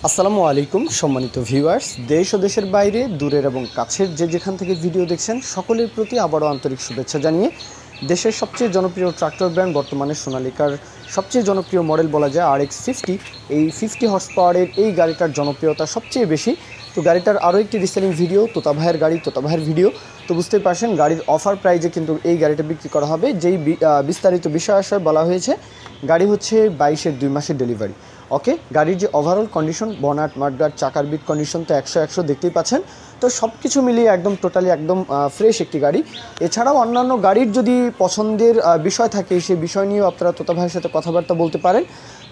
আসসালামু আলাইকুম সম্মানিত ভিউয়ার্স, দেশ ও দেশের বাইরে দূরের এবং কাছের যেখান থেকে ভিডিও দেখছেন সকলের প্রতি আবারও আন্তরিক শুভেচ্ছা জানিয়ে দেশের সবচেয়ে জনপ্রিয় ট্রাক্টর ব্র্যান্ড বর্তমানে সোনালিকার সবচেয়ে জনপ্রিয় মডেল বলা যায় RX50। এই 50 হর্স পাওয়ারের এই গাড়িটার জনপ্রিয়তা সবচেয়ে বেশি। তো গাড়িটার আরও একটি রিসেলিং ভিডিও, তোতা ভাইয়ের গাড়ি, তোতা ভাইয়ের ভিডিও। তো বুঝতেই পারছেন গাড়ির অফার প্রাইজে কিন্তু এই গাড়িটা বিক্রি করা হবে। যেই বিস্তারিত বিষয় আশয় বলা হয়েছে, গাড়ি হচ্ছে 22-এর 2 মাসের ডেলিভারি। ওকে, গাড়ির যে ওভারঅল কন্ডিশন, বনাট, মাডগার্ড, চাকার বিট কন্ডিশন তো 100 দেখতেই পাচ্ছেন। তো সব কিছু মিলিয়ে একদম টোটালি একদম ফ্রেশ একটি গাড়ি। এছাড়াও অন্যান্য গাড়ির যদি পছন্দের বিষয় থাকে, সেই বিষয় নিয়েও আপনারা তোতা ভাইয়ের সাথে কথাবার্তা বলতে পারেন।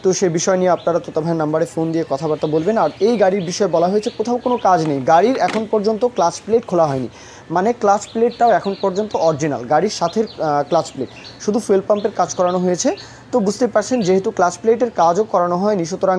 তো সেই বিষয় নিয়ে আপনারা তোতা ভাইয়ের নাম্বারে ফোন দিয়ে কথাবার্তা বলবেন। আর এই গাড়ির বিষয়ে বলা হয়েছে কোথাও কোনো কাজ নেই, গাড়ির এখন পর্যন্ত ক্লাচ প্লেট খোলা হয়নি, মানে ক্লাচ প্লেটটাও এখন পর্যন্ত অরিজিনাল গাড়ির সাথে ক্লাচ প্লেট, শুধু ফুয়েল পাম্পের কাজ করানো হয়েছে। তো বুঝতে পারছেন যেহেতু ক্লাচ প্লেটের কাজও করানো হয়নি, সুতরাং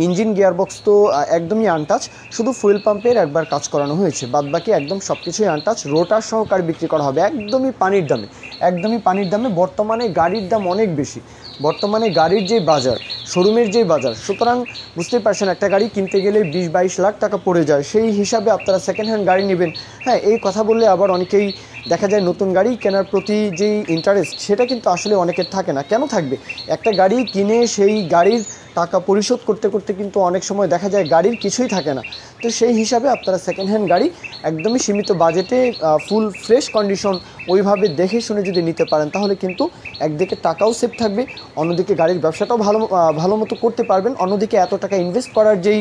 ইঞ্জিন গিয়ারবক্স তো একদমই আনটাচ, শুধু ফুয়েল পাম্পের একবার কাজ করানো হয়েছে, বাদবাকি একদম সব কিছুই আনটাচ। রোটার সহকারে বিক্রি করা হবে একদমই পানির দামে, একদমই পানির দামে। বর্তমানে গাড়ির দাম অনেক বেশি, বর্তমানে গাড়ির যে বাজার, শোরুমের যে বাজার, সুতরাং বুঝতেই পারছেন একটা গাড়ি কিনতে গেলে 20-22 লাখ টাকা পড়ে যায়। সেই হিসাবে আপনারা সেকেন্ড হ্যান্ড গাড়ি নেবেন। হ্যাঁ, এই কথা বললে আবার অনেকেই দেখা যায় নতুন গাড়ি কেনার প্রতি যেই ইন্টারেস্ট, সেটা কিন্তু আসলে অনেকের থাকে না। কেন থাকবে? একটা গাড়ি কিনে সেই গাড়ির টাকা পরিশোধ করতে করতে কিন্তু অনেক সময় দেখা যায় গাড়ির কিছুই থাকে না। তো সেই হিসাবে আপনারা সেকেন্ড হ্যান্ড গাড়ি একদমই সীমিত বাজেটে ফুল ফ্রেশ কন্ডিশন ওইভাবে দেখে শুনে যদি নিতে পারেন, তাহলে কিন্তু একদিকে টাকাও সেভ থাকবে, অন্যদিকে গাড়ির ব্যবসাটাও ভালো মতো করতে পারবেন। অন্যদিকে এত টাকা ইনভেস্ট করার যেই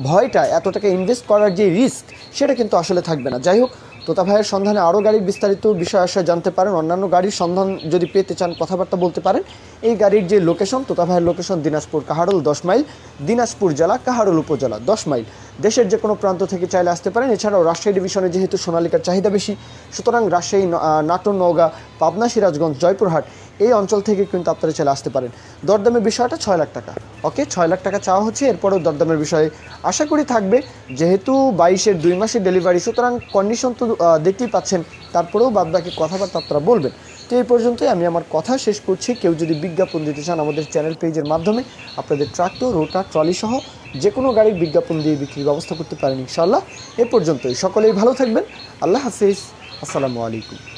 ভয়টা, এত টাকা ইনভেস্ট করার যে রিস্ক, সেটা কিন্তু আসলে থাকবে না। যাই হোক, তোতা ভাইয়ের সন্ধানে আরও গাড়ির বিস্তারিত বিষয় আশয় জানতে পারেন, অন্যান্য গাড়ির সন্ধান যদি পেতে চান কথাবার্তা বলতে পারেন। এই গাড়ির যে লোকেশন, তোতা ভাইয়ের লোকেশন দিনাজপুর কাহারোল 10 মাইল, দিনাজপুর জেলা কাহারোল উপজেলা 10 মাইল। দেশের যে কোনো প্রান্ত থেকে চাইলে আসতে পারেন। এছাড়াও রাজশাহী ডিভিশনে যেহেতু সোনালিকার চাহিদা বেশি, সুতরাং রাজশাহী, নাটোর, নওগাঁ, পাবনা, সিরাজগঞ্জ, জয়পুরহাট এই অঞ্চল থেকে কিন্তু আপনারা চলে আসতে পারেন। দরদামের বিষয়টা 6 লাখ টাকা। ওকে, 6 লাখ টাকা চাওয়া হচ্ছে। এরপরেও দরদামের বিষয়ে আশা করি থাকবে, যেহেতু 22-এর 2 মাসের ডেলিভারি, সুতরাং কন্ডিশন তো দেখতেই পাচ্ছেন। তারপরেও বাদবাকি কথাবার্তা আপনারা বলবেন। তো এই পর্যন্তই আমি আমার কথা শেষ করছি। কেউ যদি বিজ্ঞাপন দিতে চান আমাদের চ্যানেল পেজের মাধ্যমে আপনাদের ট্রাক্টর, রোটার, ট্রলি সহ যে কোনো গাড়ির বিজ্ঞাপন দিয়ে বিক্রির ব্যবস্থা করতে পারেন ইনশাআল্লাহ। এ পর্যন্তই, সকলেই ভালো থাকবেন। আল্লাহ হাফিজ, আসসালামু আলাইকুম।